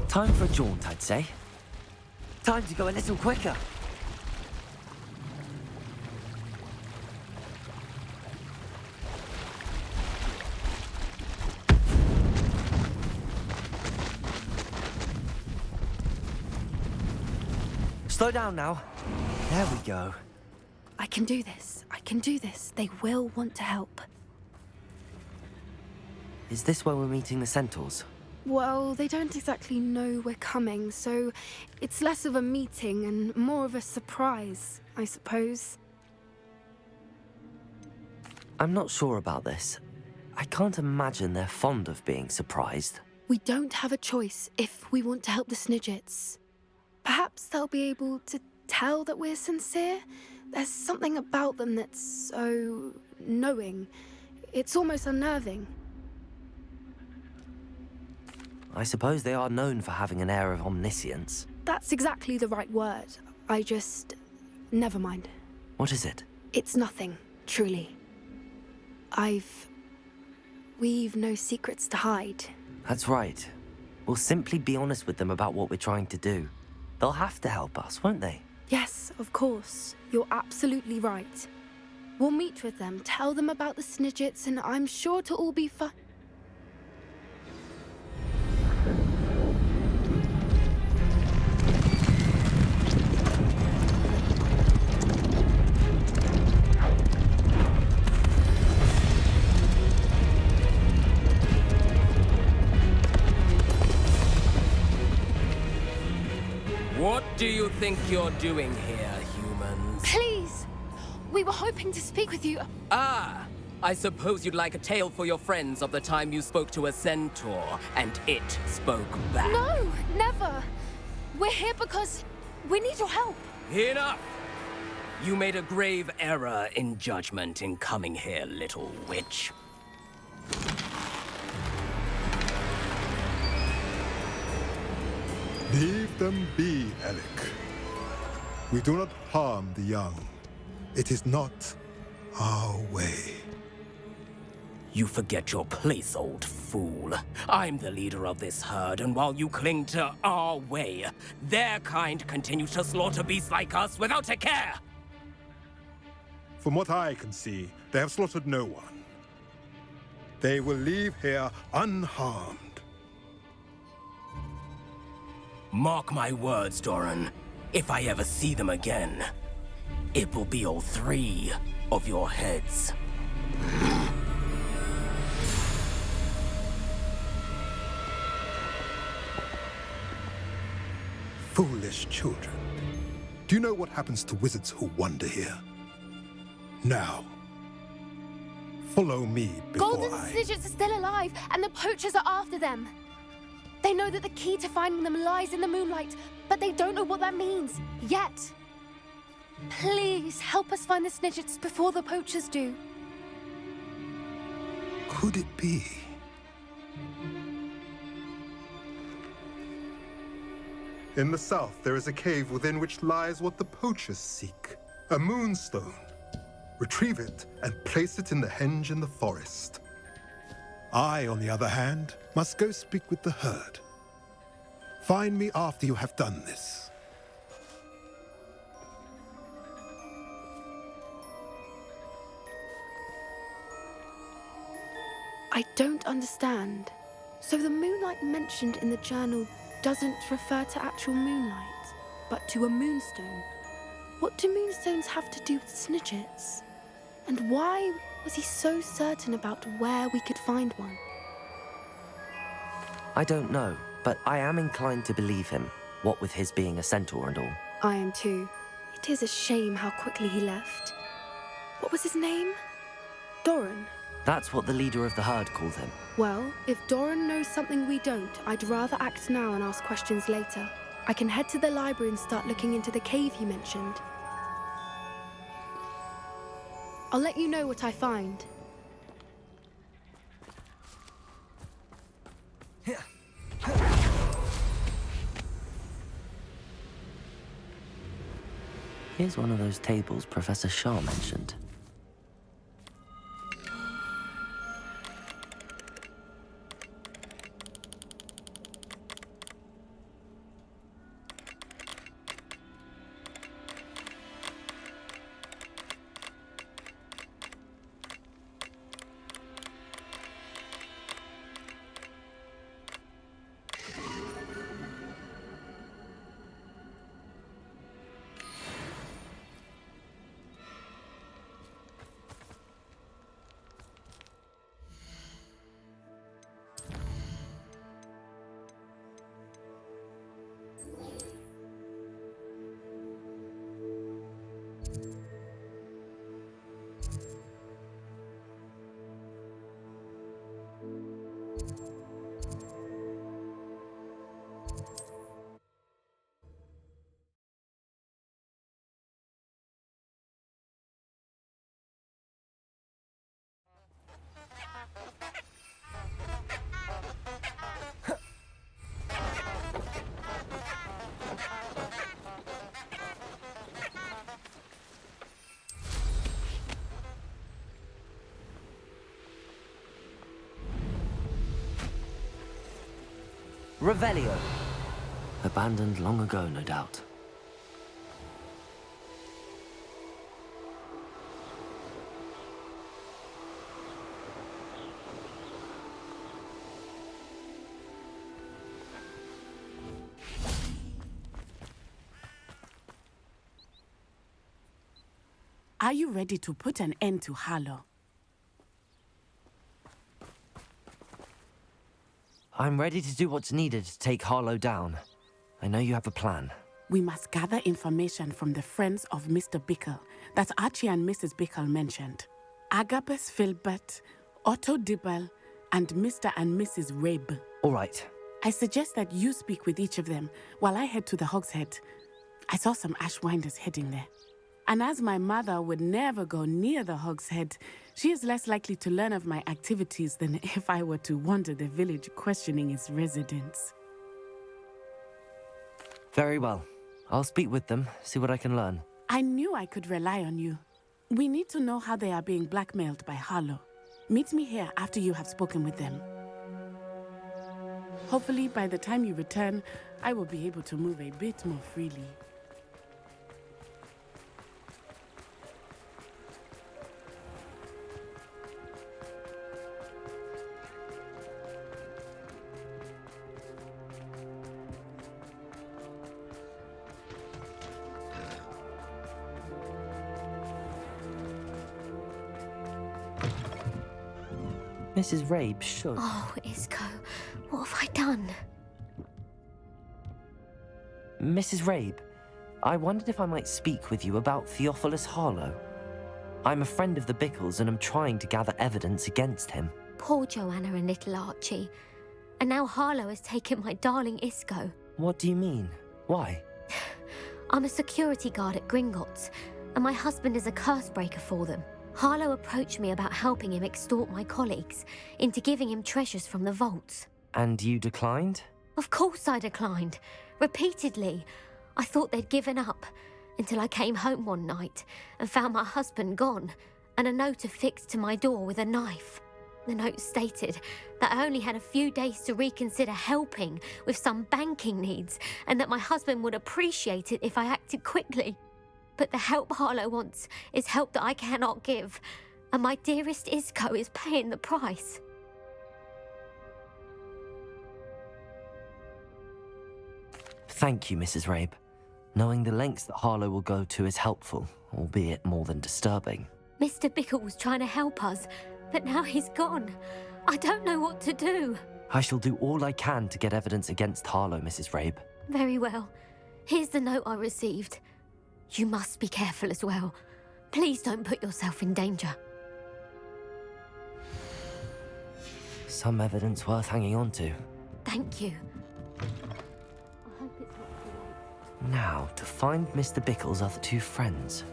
Time for a jaunt, I'd say. Time to go a little quicker. Slow down now. There we go. I can do this. I can do this. They will want to help. Is this where we're meeting the centaurs? Well, they don't exactly know we're coming, so it's less of a meeting and more of a surprise, I suppose. I'm not sure about this. I can't imagine they're fond of being surprised. We don't have a choice if we want to help the Snidgets. Perhaps they'll be able to tell that we're sincere. There's something about them that's so knowing. It's almost unnerving. I suppose they are known for having an air of omniscience. That's exactly the right word. Never mind. What is it? It's nothing, truly. We've no secrets to hide. That's right. We'll simply be honest with them about what we're trying to do. They'll have to help us, won't they? Yes, of course. You're absolutely right. We'll meet with them, tell them about the Snidgets, and I'm sure it'll all be fine. What do you think you're doing here, humans? Please! We were hoping to speak with you. Ah! I suppose you'd like a tale for your friends of the time you spoke to a centaur, and it spoke back. No, never! We're here because we need your help. Enough! You made a grave error in judgment in coming here, little witch. Leave them be, Alec. We do not harm the young. It is not our way. You forget your place, old fool. I'm the leader of this herd, and while you cling to our way, their kind continues to slaughter beasts like us without a care! From what I can see, they have slaughtered no one. They will leave here unharmed. Mark my words, Doran. If I ever see them again, it will be all 3 of your heads. Foolish children. Do you know what happens to wizards who wander here? Now, follow me before Golden Snidgets are still alive, and the poachers are after them. They know that the key to finding them lies in the moonlight, but they don't know what that means, yet. Please, help us find the Snidgets before the poachers do. Could it be? In the south, there is a cave within which lies what the poachers seek. A moonstone. Retrieve it and place it in the henge in the forest. I, on the other hand, must go speak with the herd. Find me after you have done this. I don't understand. So the moonlight mentioned in the journal doesn't refer to actual moonlight, but to a moonstone. What do moonstones have to do with Snidgets? And why was he so certain about where we could find one? I don't know, but I am inclined to believe him, what with his being a centaur and all. I am too. It is a shame how quickly he left. What was his name? Doran. That's what the leader of the herd called him. Well, if Doran knows something we don't, I'd rather act now and ask questions later. I can head to the library and start looking into the cave you mentioned. I'll let you know what I find. Here's one of those tables Professor Shah mentioned. Revelio. Abandoned long ago, no doubt. Are you ready to put an end to Harlow? I'm ready to do what's needed to take Harlow down. I know you have a plan. We must gather information from the friends of Mr. Bickle that Archie and Mrs. Bickle mentioned. Agabus Filbert, Otto Dibble, and Mr. and Mrs. Rabe. All right. I suggest that you speak with each of them while I head to the Hogshead. I saw some Ashwinders heading there. And as my mother would never go near the Hogshead, she is less likely to learn of my activities than if I were to wander the village questioning its residents. Very well. I'll speak with them, see what I can learn. I knew I could rely on you. We need to know how they are being blackmailed by Harlow. Meet me here after you have spoken with them. Hopefully, by the time you return, I will be able to move a bit more freely. Mrs. Rabe should. Oh, Isco, what have I done? Mrs. Rabe, I wondered if I might speak with you about Theophilus Harlow. I'm a friend of the Bickles and I'm trying to gather evidence against him. Poor Joanna and little Archie. And now Harlow has taken my darling Isco. What do you mean? Why? I'm a security guard at Gringotts, and my husband is a curse breaker for them. Harlow approached me about helping him extort my colleagues into giving him treasures from the vaults. And you declined? Of course I declined. Repeatedly. I thought they'd given up, until I came home one night and found my husband gone, and a note affixed to my door with a knife. The note stated that I only had a few days to reconsider helping with some banking needs, and that my husband would appreciate it if I acted quickly. But the help Harlow wants is help that I cannot give, and my dearest Isco is paying the price. Thank you, Mrs. Rabe. Knowing the lengths that Harlow will go to is helpful, albeit more than disturbing. Mr. Bickle was trying to help us, but now he's gone. I don't know what to do. I shall do all I can to get evidence against Harlow, Mrs. Rabe. Very well. Here's the note I received. You must be careful as well. Please don't put yourself in danger. Some evidence worth hanging on to. Thank you. I hope it's not too late. Now, to find Mr. Bickle's other two friends.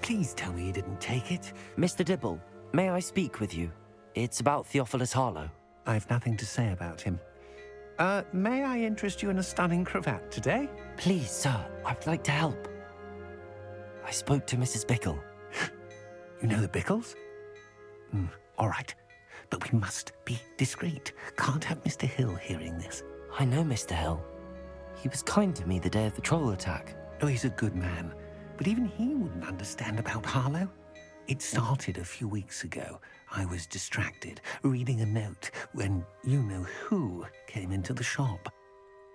Please tell me you didn't take it. Mr. Dibble, may I speak with you? It's about Theophilus Harlow. I've nothing to say about him. May I interest you in a stunning cravat today? Please, sir, I'd like to help. I spoke to Mrs. Bickle. You know the Bickles? All right. But we must be discreet. Can't have Mr. Hill hearing this. I know Mr. Hill. He was kind to me the day of the troll attack. Oh, he's a good man. But even he wouldn't understand about Harlow. It started a few weeks ago. I was distracted, reading a note, when you-know-who came into the shop.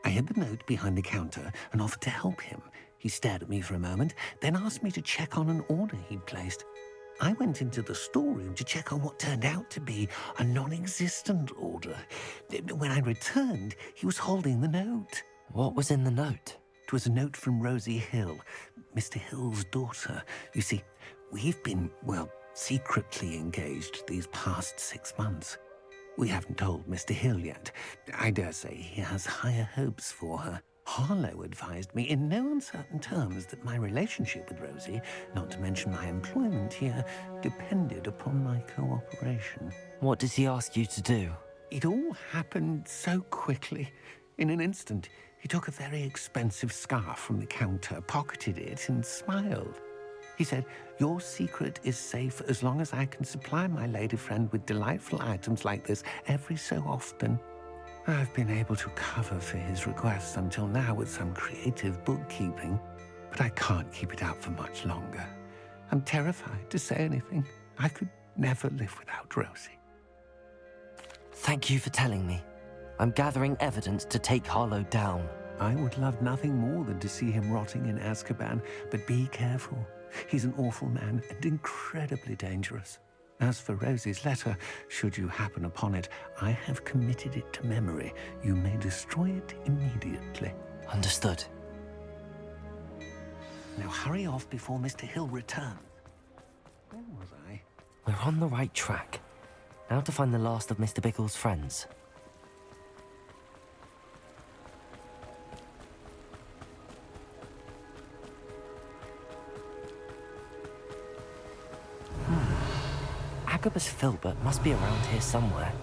I hid the note behind the counter and offered to help him. He stared at me for a moment, then asked me to check on an order he'd placed. I went into the storeroom to check on what turned out to be a non-existent order. When I returned, he was holding the note. What was in the note? It was a note from Rosie Hill, Mr. Hill's daughter. You see, we've been, secretly engaged these past 6 months. We haven't told Mr. Hill yet. I dare say he has higher hopes for her. Harlow advised me in no uncertain terms that my relationship with Rosie, not to mention my employment here, depended upon my cooperation. What did he ask you to do? It all happened so quickly. In an instant, he took a very expensive scarf from the counter, pocketed it, and smiled. He said, your secret is safe as long as I can supply my lady friend with delightful items like this every so often. I've been able to cover for his requests until now with some creative bookkeeping, but I can't keep it up for much longer. I'm terrified to say anything. I could never live without Rosie. Thank you for telling me. I'm gathering evidence to take Harlow down. I would love nothing more than to see him rotting in Azkaban, but be careful. He's an awful man and incredibly dangerous. As for Rosie's letter, should you happen upon it, I have committed it to memory. You may destroy it immediately. Understood. Now hurry off before Mr. Hill returns. Where was I? We're on the right track. Now to find the last of Mr. Bickle's friends. Agabus Filbert must be around here somewhere.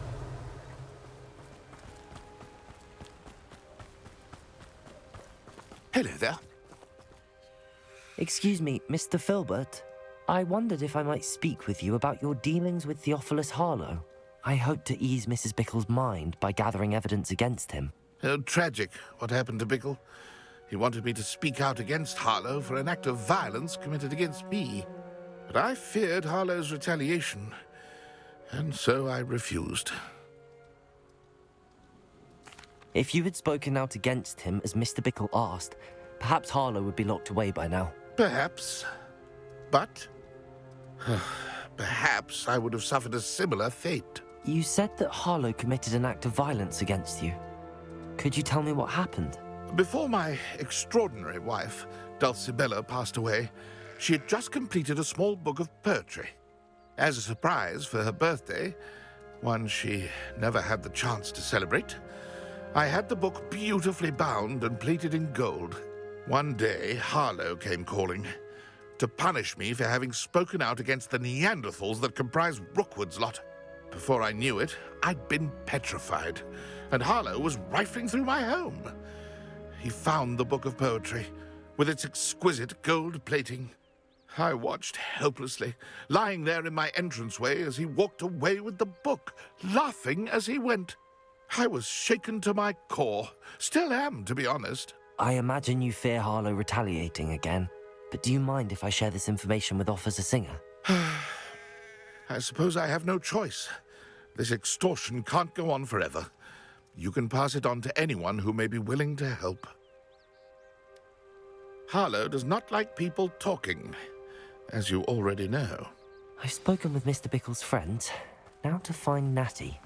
Hello there. Excuse me, Mr. Filbert. I wondered if I might speak with you about your dealings with Theophilus Harlow. I hope to ease Mrs. Bickle's mind by gathering evidence against him. Tragic, what happened to Bickle. He wanted me to speak out against Harlow for an act of violence committed against me. But I feared Harlow's retaliation, and so I refused. If you had spoken out against him as Mr. Bickle asked, perhaps Harlow would be locked away by now. Perhaps. But perhaps I would have suffered a similar fate. You said that Harlow committed an act of violence against you. Could you tell me what happened? Before my extraordinary wife, Dulcibella, passed away, she had just completed a small book of poetry. As a surprise for her birthday, one she never had the chance to celebrate, I had the book beautifully bound and plated in gold. One day, Harlow came calling to punish me for having spoken out against the Neanderthals that comprise Rookwood's lot. Before I knew it, I'd been petrified, and Harlow was rifling through my home. He found the book of poetry, with its exquisite gold plating. I watched helplessly, lying there in my entranceway as he walked away with the book, laughing as he went. I was shaken to my core. Still am, to be honest. I imagine you fear Harlow retaliating again, but do you mind if I share this information with Officer Singer? I suppose I have no choice. This extortion can't go on forever. You can pass it on to anyone who may be willing to help. Harlow does not like people talking, as you already know. I've spoken with Mr. Bickle's friends. Now to find Natty.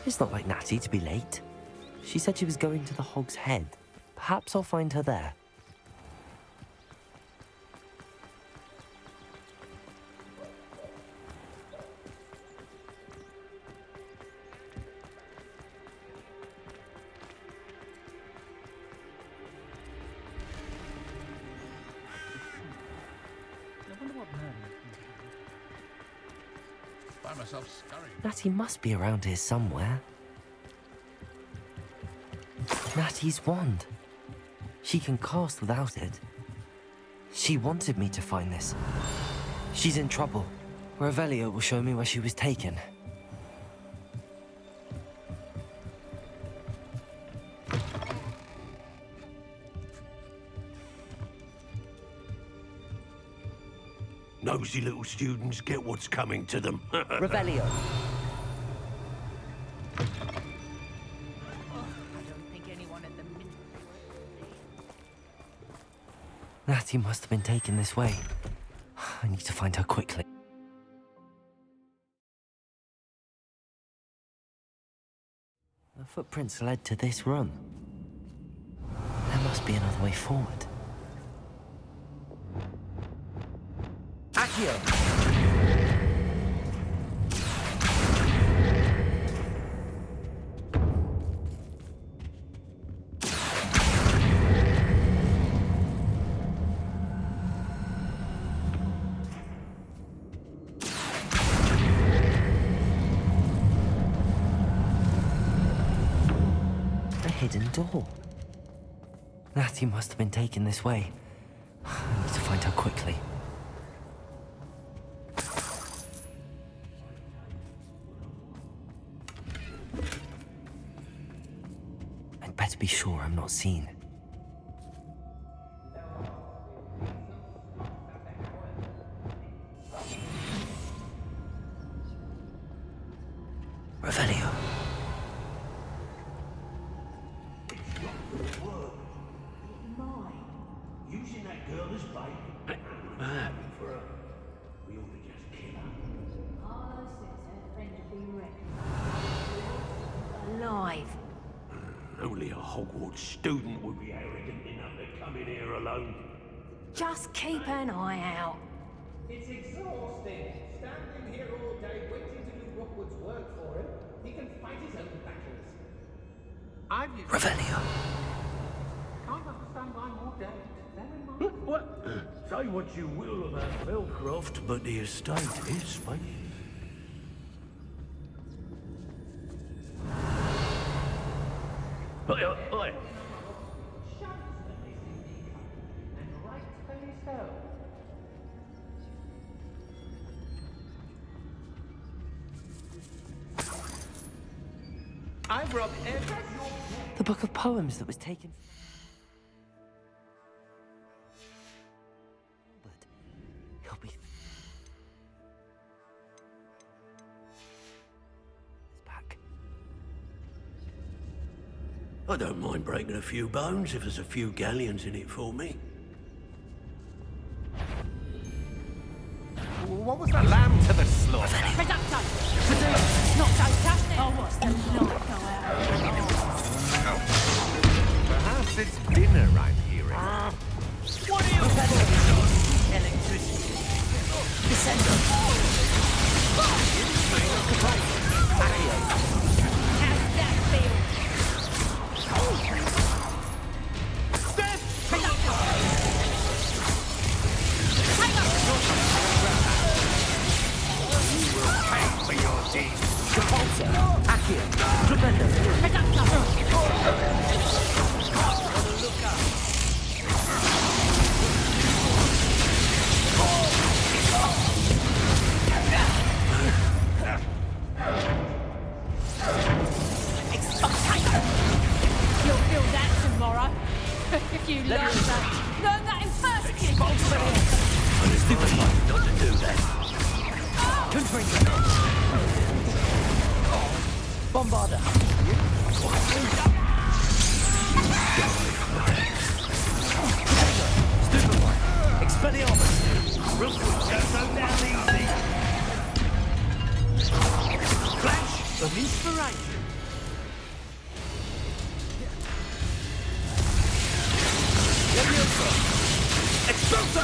It's not like Natty to be late. She said she was going to the Hog's Head. Perhaps I'll find her there. Natty must be around here somewhere. Natty's wand. She can cast without it. She wanted me to find this. She's in trouble. Revelio will show me where she was taken. Nosy little students get what's coming to them. Revelio. Natty must have been taken this way. I need to find her quickly. The footprints led to this room. There must be another way forward. Accio! hidden door. Natty must have been taken this way. I need to find her quickly. I'd better be sure I'm not seen. Revelio. Using that girl as bait. For her. We ought to just kill her. Harlow says her friend will be ready. Alive. Only a Hogwarts student would be arrogant enough to come in here alone. Just keep an eye out. It's exhausting. Standing here all day waiting to do Rookwood's work for him. He can fight his own battles. Revelio. Can't understand why more dead. Very much. What? Say what you will about Belcroft, but the estate is spacious. Oi, oi! And right very so. I've robbed every... The book of poems that was taken. But he'll be. He's back. I don't mind breaking a few bones if there's a few galleons in it for me. What was that? Lamb to the slaughter. Reducto! Not so Oh, what's the light go out? Perhaps it's dinner I'm hearing. What are you electricity? Descendo. How's that feel? Steph! Reducto! Pay for your deeds. Repulsor. Accio. Tremendo. Look up. You'll feel that tomorrow. If you learn that. Learn that in first year. And it's stupid not to do that. Bombarder. Stupid one. Expelliarmus. Rookwood, just go down easy. Flash of inspiration. Expulso!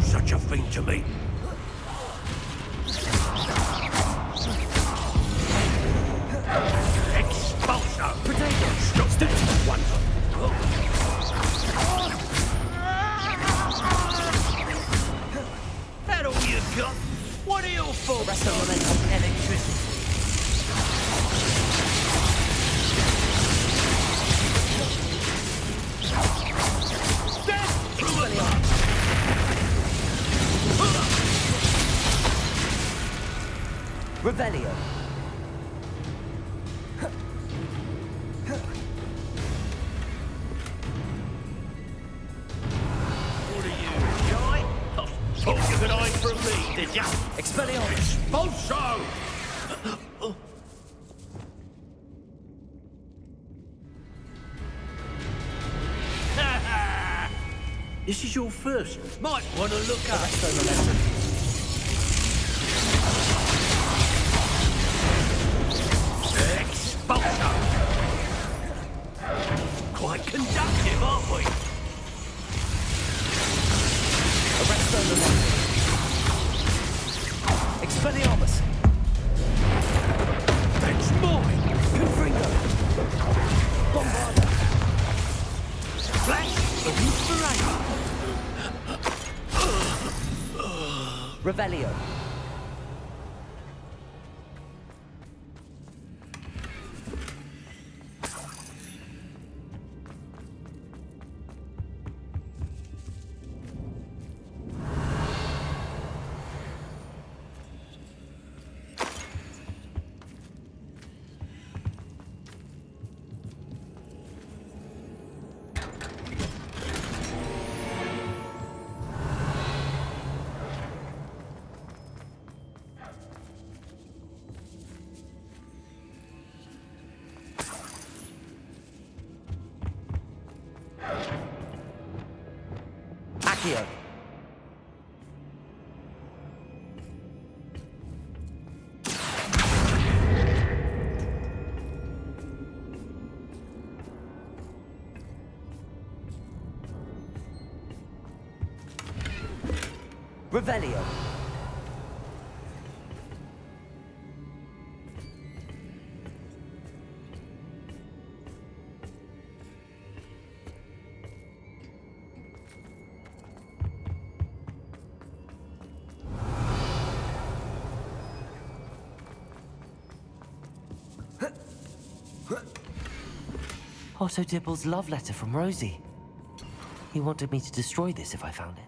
Such a thing to me. Expulso! Potato! Stop! Stick to one. That all you got? What are you for? Rest of momentum. Electricity. Revelio. What are you, shy? Thought you could hide from me, did ya? Expelliarmus. Expulso! This is your first. Might want to look up. Expelliarmus! It's mine! Confringo! Bombarda! Flash! Revelio! Accio! Revelio! Otto Dibble's love letter from Rosie. He wanted me to destroy this if I found it.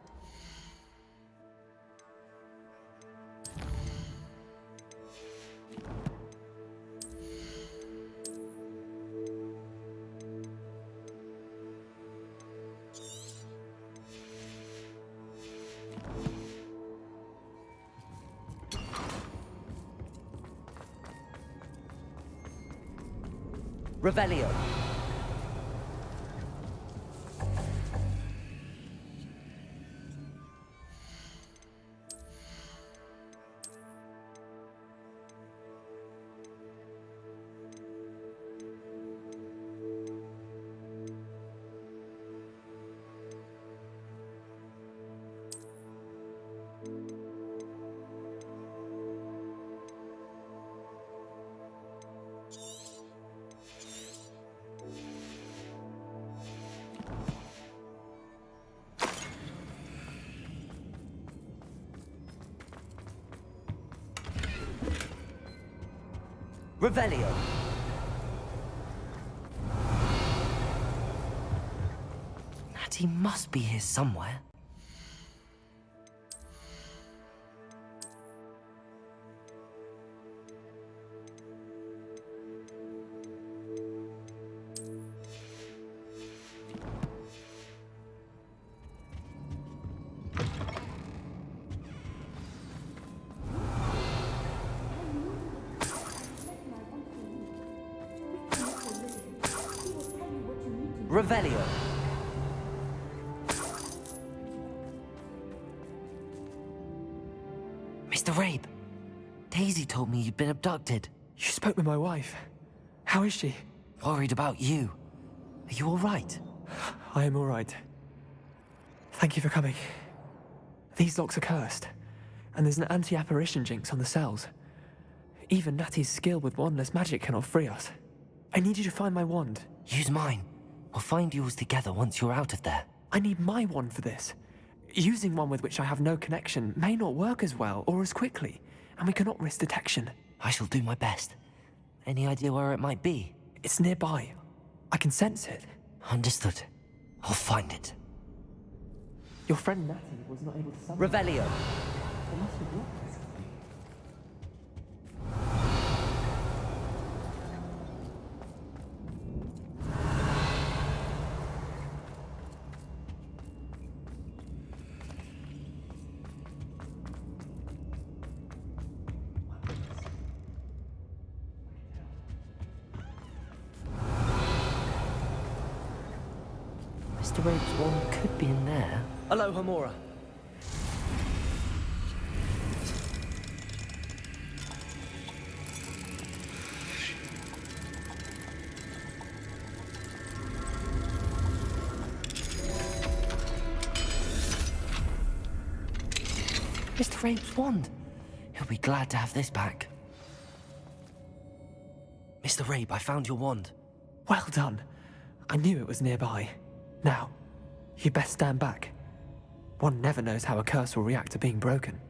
Revelio. Revelio. Natty must be here somewhere. Revelio. Mr. Rabe, Daisy told me you'd been abducted. You spoke with my wife. How is she? Worried about you. Are you all right? I am all right. Thank you for coming. These locks are cursed, and there's an anti-apparition jinx on the cells. Even Natty's skill with wandless magic cannot free us. I need you to find my wand. Use mine. We'll find yours together once you're out of there. I need my wand for this. Using one with which I have no connection may not work as well or as quickly, and we cannot risk detection. I shall do my best. Any idea where it might be? It's nearby. I can sense it. Understood. I'll find it. Your friend Natty was not able to summon. Revelio. It must be blocked. Mr. Rabe's wand could be in there. Aloha, Mora. Mr. Rabe's wand. He'll He'll be glad to have this back. Mr. Rabe, I found your wand. Well done. I knew it was nearby. Now, you best stand back. One never knows how a curse will react to being broken.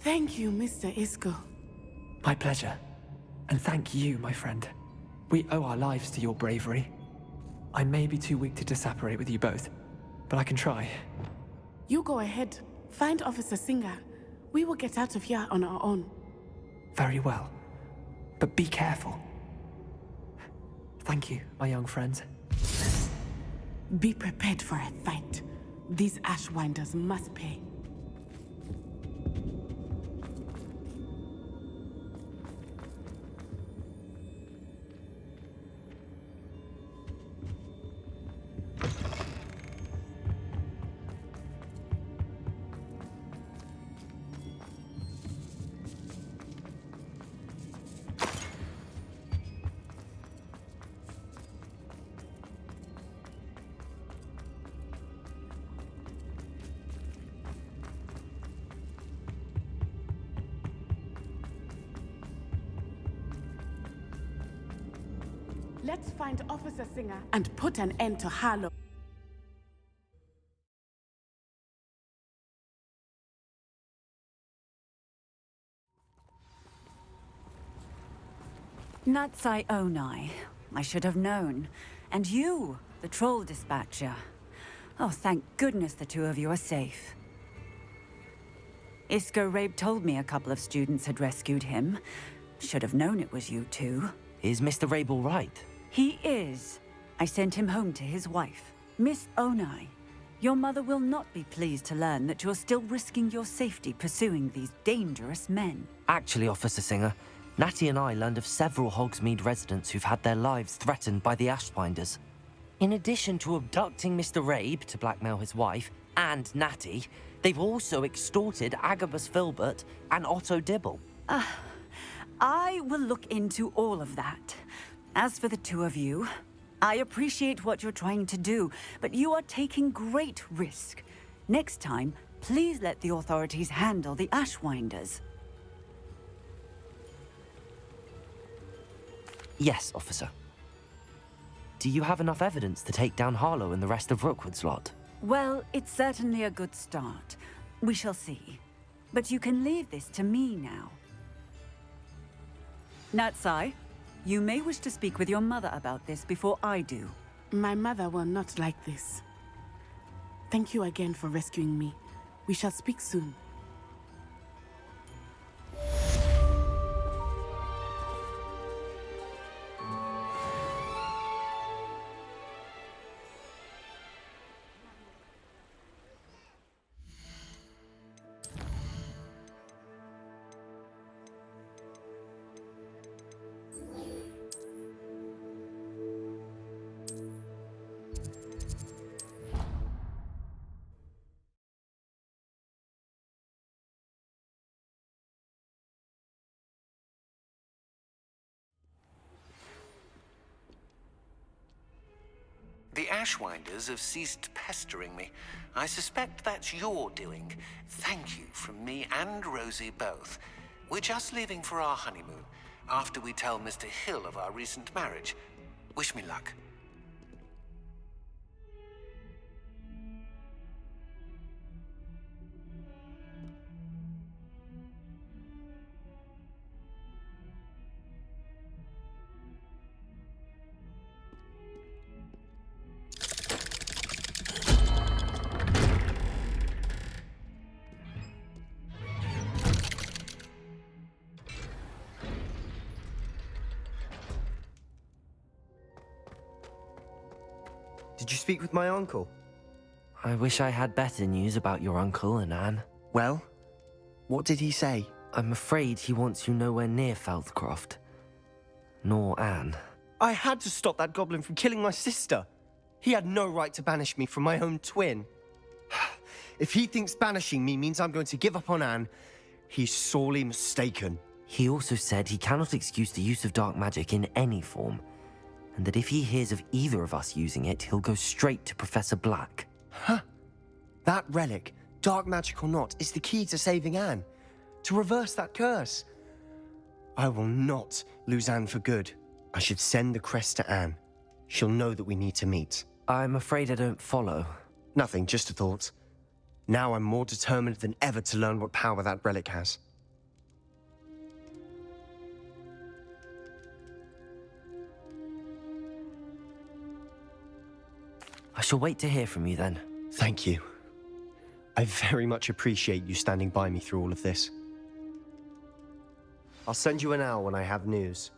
Thank you, Mr. Isco. My pleasure. And thank you, my friend. We owe our lives to your bravery. I may be too weak to disapparate with you both, but I can try. You go ahead. Find Officer Singer. We will get out of here on our own. Very well. But be careful. Thank you, my young friends. Be prepared for a fight. These Ashwinders must pay. Let's find Officer Singer and put an end to Harlow. Natsai Onai. I should have known. And you, the troll dispatcher. Oh, thank goodness the two of you are safe. Isco Rabe told me a couple of students had rescued him. Should have known it was you two. Is Mr. Rabe all right? He is. I sent him home to his wife. Miss Onai, your mother will not be pleased to learn that you're still risking your safety pursuing these dangerous men. Actually, Officer Singer, Natty and I learned of several Hogsmeade residents who've had their lives threatened by the Ashwinders. In addition to abducting Mr. Rabe to blackmail his wife and Natty, they've also extorted Agabus Filbert and Otto Dibble. I will look into all of that. As for the two of you, I appreciate what you're trying to do, but you are taking great risk. Next time, please let the authorities handle the Ashwinders. Yes, officer. Do you have enough evidence to take down Harlow and the rest of Rookwood's lot? Well, it's certainly a good start. We shall see. But you can leave this to me now. Natsai, you may wish to speak with your mother about this before I do. My mother will not like this. Thank you again for rescuing me. We shall speak soon. The Ashwinders have ceased pestering me. I suspect that's your doing. Thank you from me and Rosie both. We're just leaving for our honeymoon, after we tell Mr. Hill of our recent marriage. Wish me luck. Did you speak with my uncle? I wish I had better news about your uncle and Anne. Well, what did he say? I'm afraid he wants you nowhere near Feldcroft. Nor Anne. I had to stop that goblin from killing my sister. He had no right to banish me from my own twin. If he thinks banishing me means I'm going to give up on Anne, he's sorely mistaken. He also said he cannot excuse the use of dark magic in any form, and that if he hears of either of us using it, he'll go straight to Professor Black. Huh? That relic, dark magic or not, is the key to saving Anne. To reverse that curse. I will not lose Anne for good. I should send the crest to Anne. She'll know that we need to meet. I'm afraid I don't follow. Nothing, just a thought. Now I'm more determined than ever to learn what power that relic has. I shall wait to hear from you then. Thank you. I very much appreciate you standing by me through all of this. I'll send you an hour when I have news.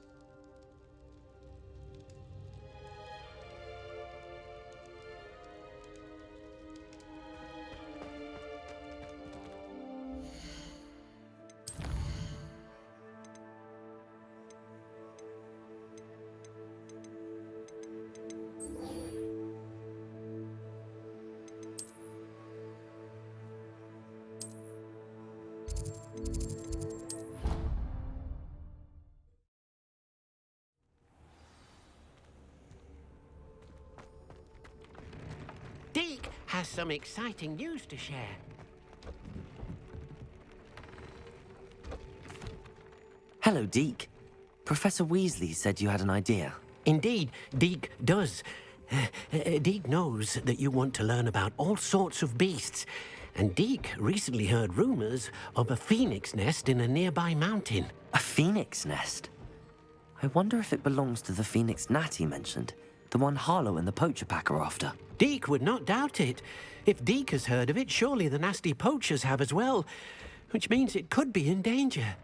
Deke has some exciting news to share. Hello, Deke. Professor Weasley said you had an idea. Indeed, Deke does. Deke knows that you want to learn about all sorts of beasts, and Deke recently heard rumors of a phoenix nest in a nearby mountain. A phoenix nest? I wonder if it belongs to the phoenix Natty mentioned, the one Harlow and the poacher pack are after. Deke would not doubt it. If Deke has heard of it, surely the nasty poachers have as well, which means it could be in danger.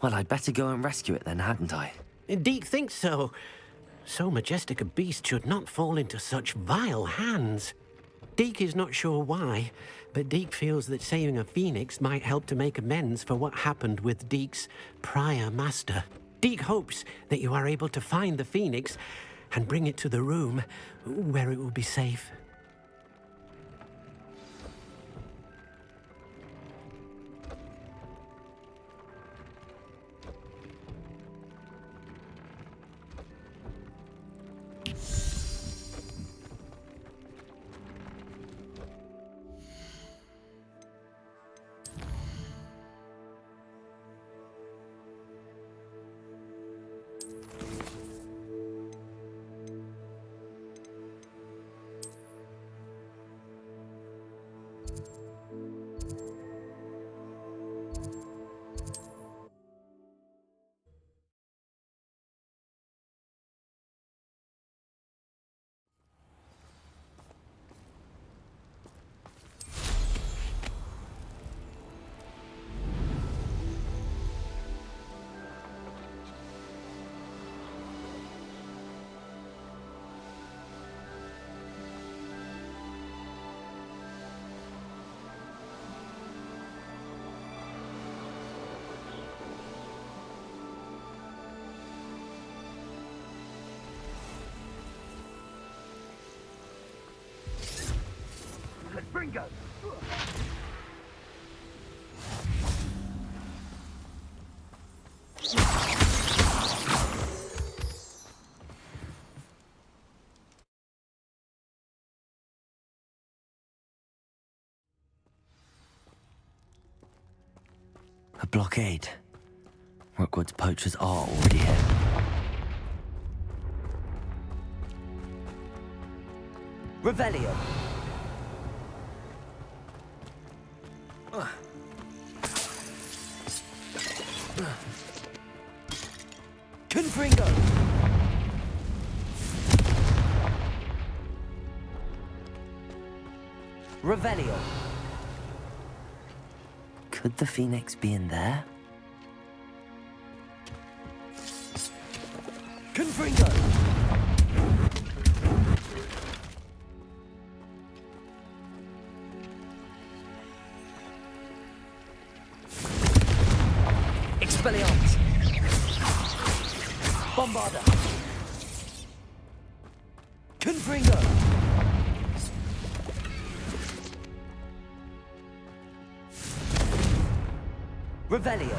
Well, I'd better go and rescue it then, hadn't I? Deke thinks so. So majestic a beast should not fall into such vile hands. Deke is not sure why, but Deke feels that saving a phoenix might help to make amends for what happened with Deke's prior master. Deke hopes that you are able to find the phoenix and bring it to the room where it will be safe. Bringo! A blockade. Rookwood's poachers are already here. Revelio! Confringo! Revelio! Could the phoenix be in there? Confringo! Expelliarmus! Bombarda! Confringo! Revelio!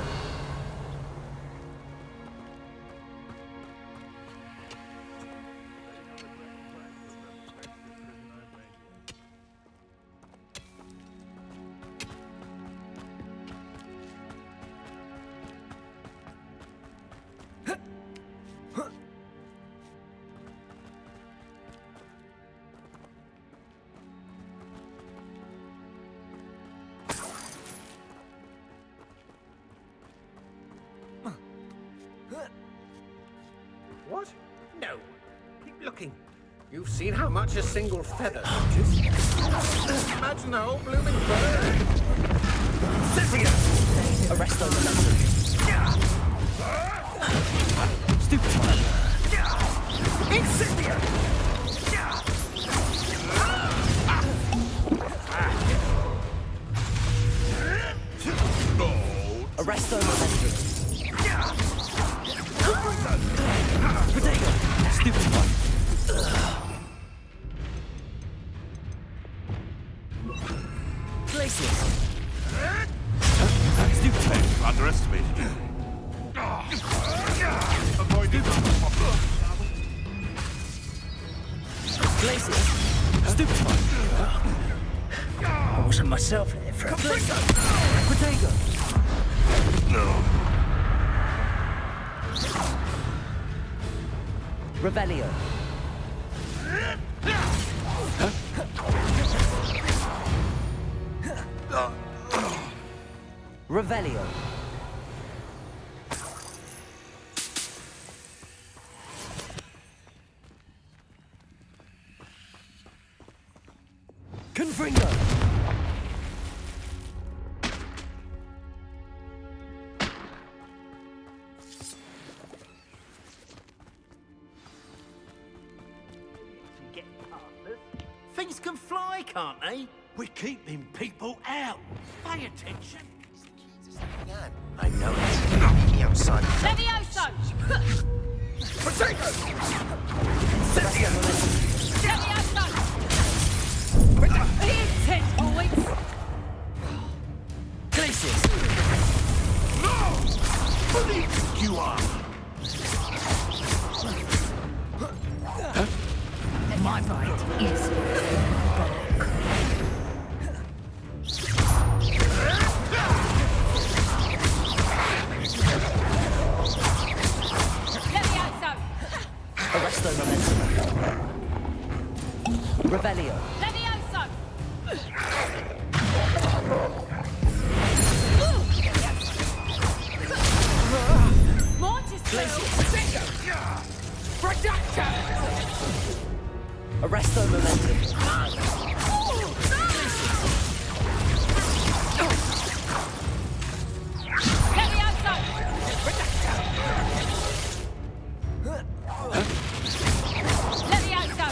What? No. Keep looking. You've seen how much a single feather fetches. Imagine the whole blooming bird. Sylvia! Arresto momentum. Stupefy! Incipia! Arresto momentum. Potato! Stupefy! Glacius! Stupefy! Underestimated you. Avoid it. Glacius! Stupefy! I wasn't myself there for a Potato! Revelio. Revelio. Confringo. Things can fly, can't they? We're keeping people out. Pay attention. I know it. Meet me outside. Levioso! Potato! Levioso! Here's 10 points! Glacius! No! Who do you think you are? My bite is Levioso! Arresto momentum. Revelio. Levioso! Mortis! Production! Arresto momentum. Levioso! Levioso!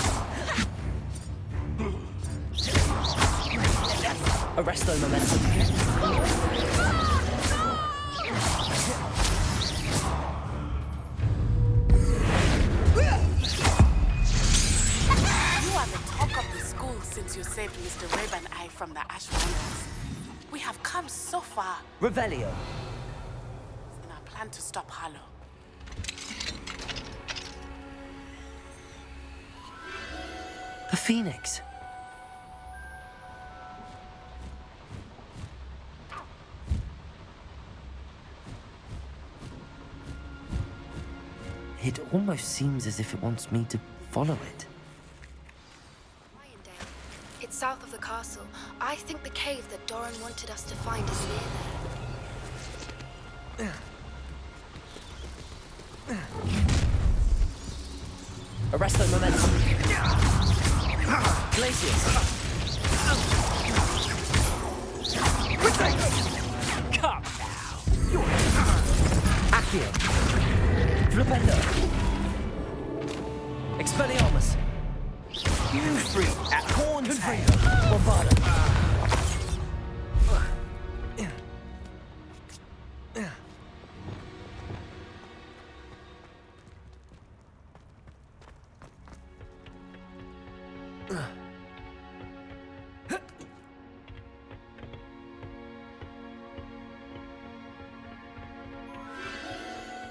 Arresto momentum. You are the talk of the school since you saved Mr. Rabe and I from the Ashwinders. We have come so far Revelio. in our plan to stop Harlow. The Phoenix. It almost seems as if it wants me to follow it. It's south of the castle. I think the cave that Doran wanted us to find is near there. Arresto momentum. Glacius. Come now. Accio. Flipendo. Expelliarmus. You freak at Horn's head. Bombarda.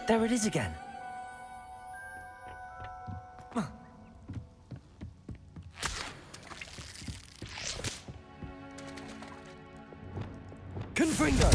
There it is again. Confringo!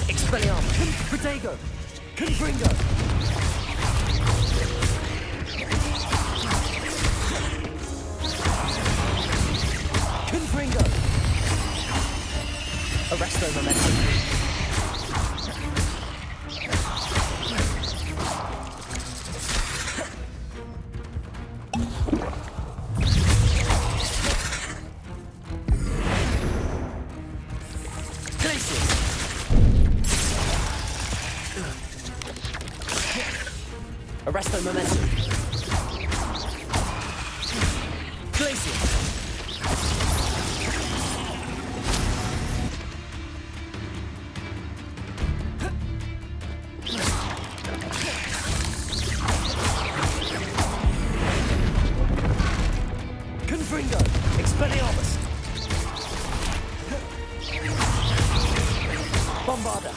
Expelliarmus! Protego! Confringo! Confringo! Arresto momentum! Arresto momentum. Glacier. Confringo. Expelliarmus. Bombarda.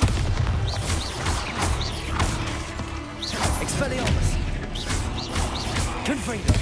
Expelliarmus. Confringo.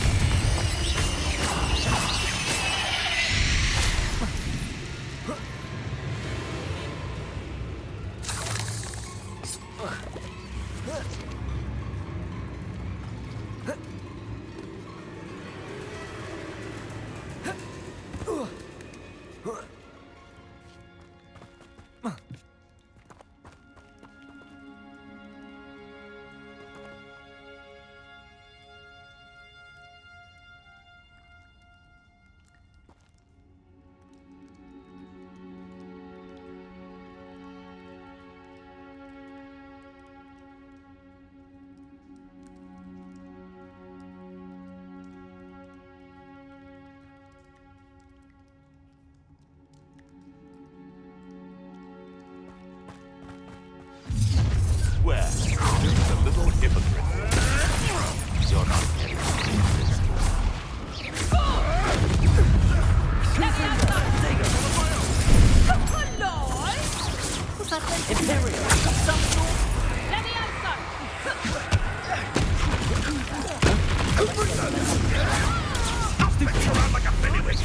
Well, just a little hypocrite. You're not getting this. What's that thing? Imperial! Some sort! I'll stick you around like a fenwick.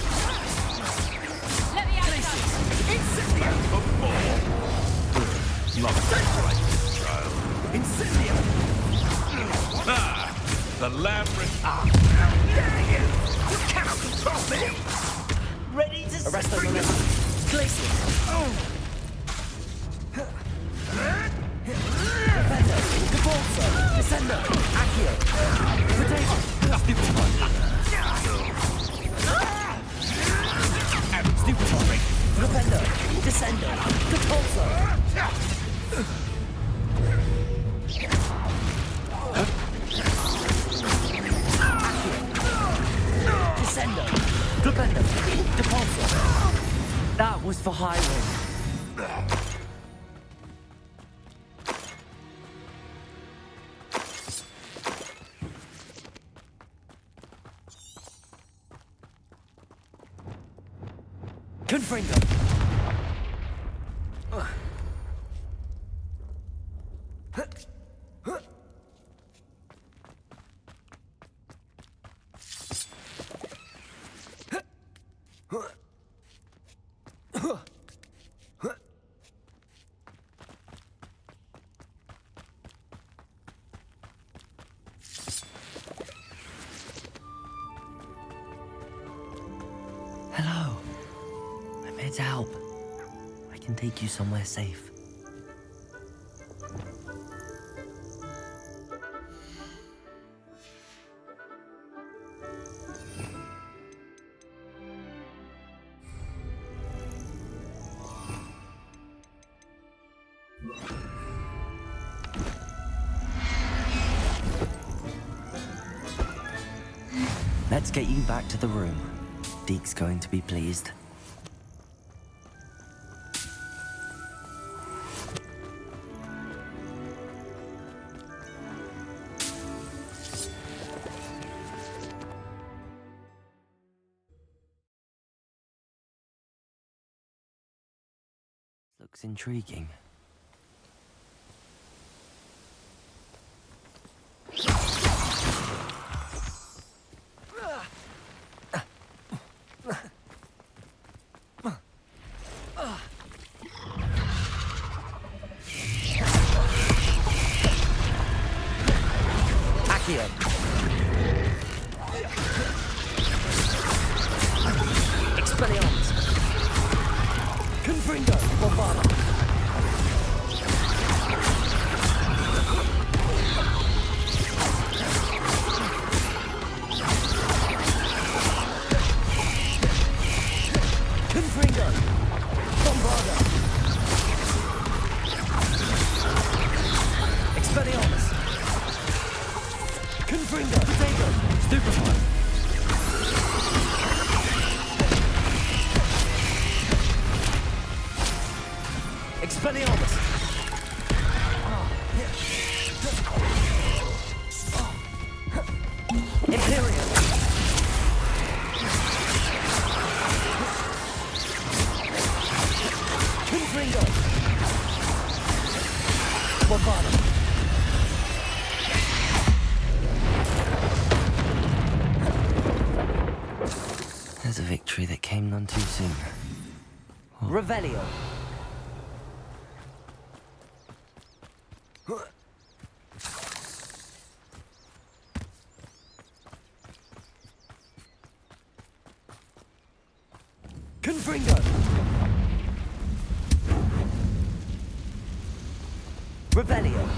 Not right, child. Incendio! Ah, the labyrinth. How dare you! You cannot control me! Ready to Arresto momentum. Glacier! Defender! Cabalso! Descendo! Accio! Potato! Stupid one! Defender! Descendo! Cabalso! Descendo! That was for Highway. Confringo! Hello. I'm here to help. I can take you somewhere safe. Let's get you back to the room. Deke's going to be pleased. Looks intriguing. Accio. Expelliarmus. Confringo. Bombardment. Confringo. Bombarda. Expelliarmus. Confringo. Potato. Stupefy. Expelliarmus. Imperium. Confringo. Bombardment. There's a victory that came none too soon. Revelio. Confringo. Revelio.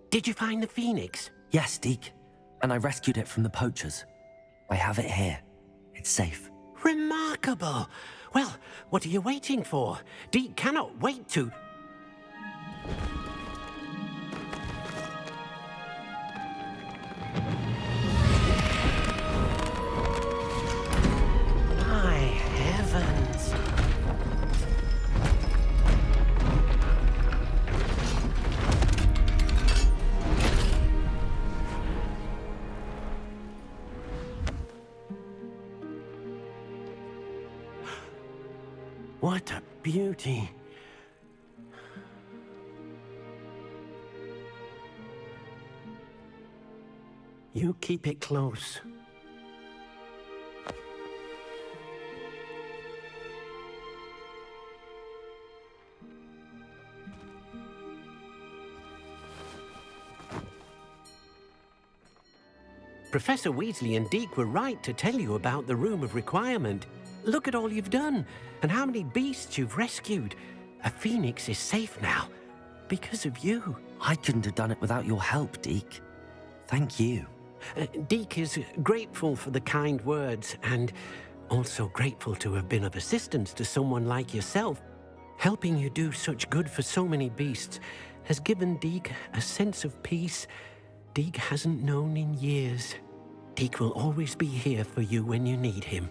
Did you find the phoenix? Yes, Deke. And I rescued it from the poachers. I have it here. It's safe. Remarkable! Well, what are you waiting for? Deke cannot wait to... My heavens! What a beauty! You keep it close. Professor Weasley and Deke were right to tell you about the Room of Requirement. Look at all you've done, and how many beasts you've rescued. A phoenix is safe now, because of you. I couldn't have done it without your help, Deke. Thank you. Deke is grateful for the kind words, and also grateful to have been of assistance to someone like yourself. Helping you do such good for so many beasts has given Deke a sense of peace Deke hasn't known in years. Deke will always be here for you when you need him.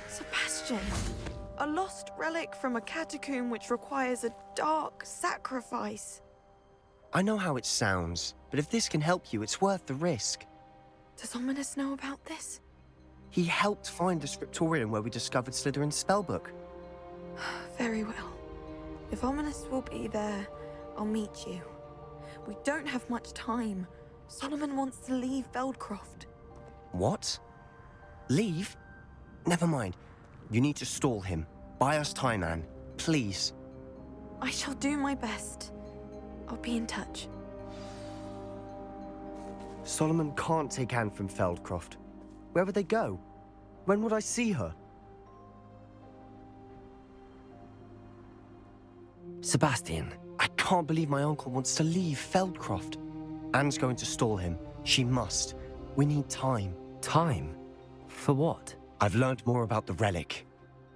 Sebastian, a lost relic from a catacomb which requires a dark sacrifice. I know how it sounds, but if this can help you, it's worth the risk. Does Ominous know about this? He helped find the scriptorium where we discovered Slytherin's spellbook. Very well. If Ominous will be there, I'll meet you. We don't have much time. Solomon wants to leave Feldcroft. What? Leave? Never mind. You need to stall him. Buy us time, Anne. Please. I shall do my best. I'll be in touch. Solomon can't take Anne from Feldcroft. Where would they go? When would I see her? Sebastian. I can't believe my uncle wants to leave Feldcroft. Anne's going to stall him. She must. We need time. Time? For what? I've learned more about the relic.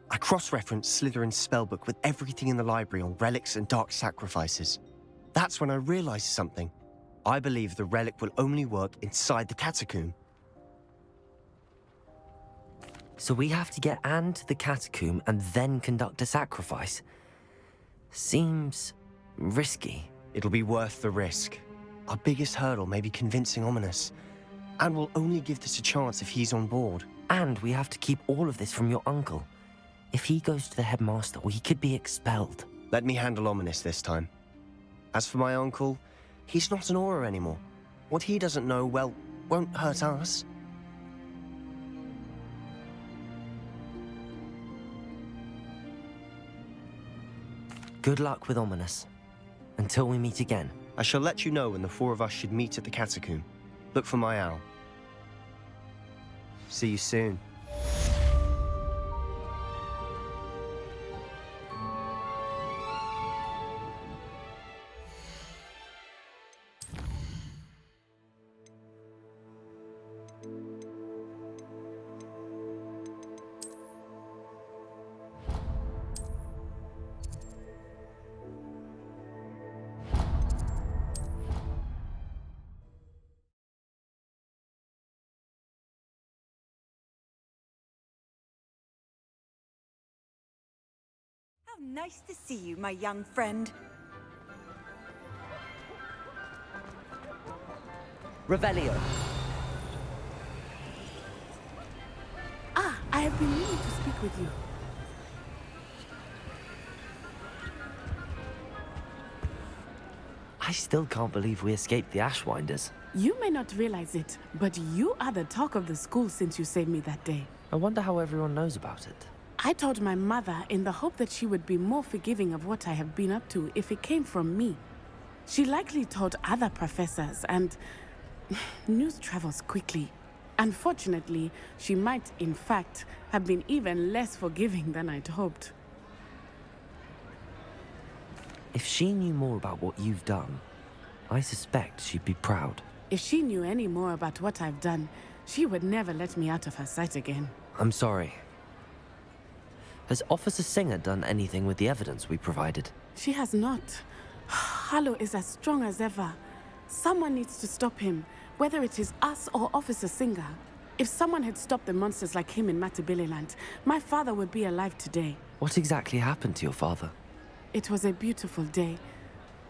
I cross-referenced Slytherin's spellbook with everything in the library on relics and dark sacrifices. That's when I realized something. I believe the relic will only work inside the catacomb. So we have to get Anne to the catacomb and then conduct a sacrifice. Seems risky. It'll be worth the risk. Our biggest hurdle may be convincing Ominous. And we'll only give this a chance if he's on board. And we have to keep all of this from your uncle. If he goes to the headmaster, we could be expelled. Let me handle Ominous this time. As for my uncle, he's not an Auror anymore. What he doesn't know, well, won't hurt us. Good luck with Ominous. Until we meet again. I shall let you know when the four of us should meet at the catacomb. Look for my owl. See you soon. How nice to see you, my young friend. Revelio. I have been meaning to speak with you. I still can't believe we escaped the Ashwinders. You may not realize it, but you are the talk of the school since you saved me that day. I wonder how everyone knows about it. I told my mother in the hope that she would be more forgiving of what I have been up to if it came from me. She likely told other professors, and news travels quickly. Unfortunately, she might, in fact, have been even less forgiving than I'd hoped. If she knew more about what you've done, I suspect she'd be proud. If she knew any more about what I've done, she would never let me out of her sight again. I'm sorry. Has Officer Singer done anything with the evidence we provided? She has not. Harlow is as strong as ever. Someone needs to stop him, whether it is us or Officer Singer. If someone had stopped the monsters like him in Matabeleland, my father would be alive today. What exactly happened to your father? It was a beautiful day.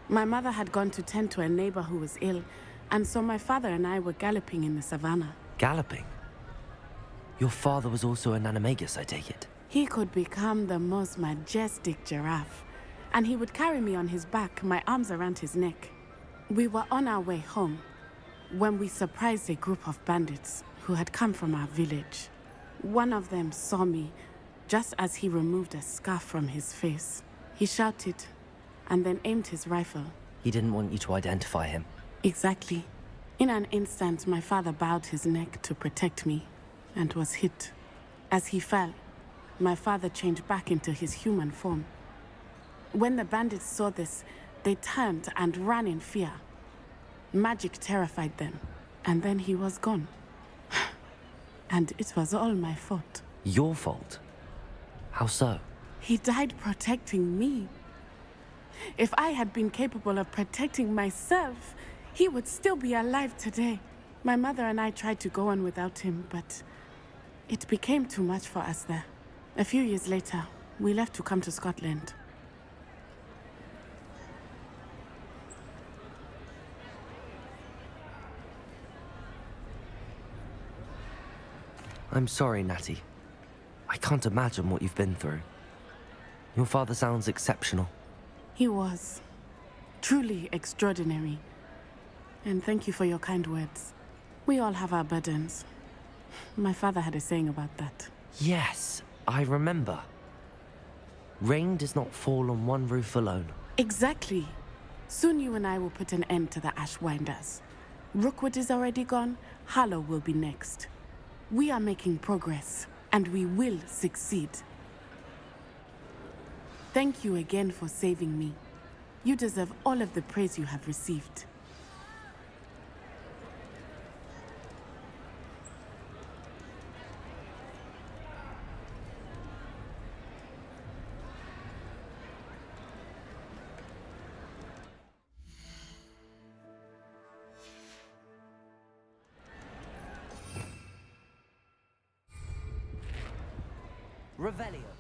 My mother had gone to tend to a neighbor who was ill, and so my father and I were galloping in the savannah. Galloping? Your father was also an animagus, I take it? He could become the most majestic giraffe, and he would carry me on his back, my arms around his neck. We were on our way home when we surprised a group of bandits who had come from our village. One of them saw me just as he removed a scarf from his face. He shouted and then aimed his rifle. He didn't want you to identify him. Exactly. In an instant, my father bowed his neck to protect me and was hit. As he fell, my father changed back into his human form. When the bandits saw this, they turned and ran in fear. Magic terrified them, and then he was gone. And it was all my fault. Your fault? How so? He died protecting me. If I had been capable of protecting myself, he would still be alive today. My mother and I tried to go on without him, but it became too much for us there. A few years later, we left to come to Scotland. I'm sorry, Natty. I can't imagine what you've been through. Your father sounds exceptional. He was. Truly extraordinary. And thank you for your kind words. We all have our burdens. My father had a saying about that. Yes, I remember. Rain does not fall on one roof alone. Exactly. Soon you and I will put an end to the Ashwinders. Rookwood is already gone. Harlow will be next. We are making progress, and we will succeed. Thank you again for saving me. You deserve all of the praise you have received. Revelio.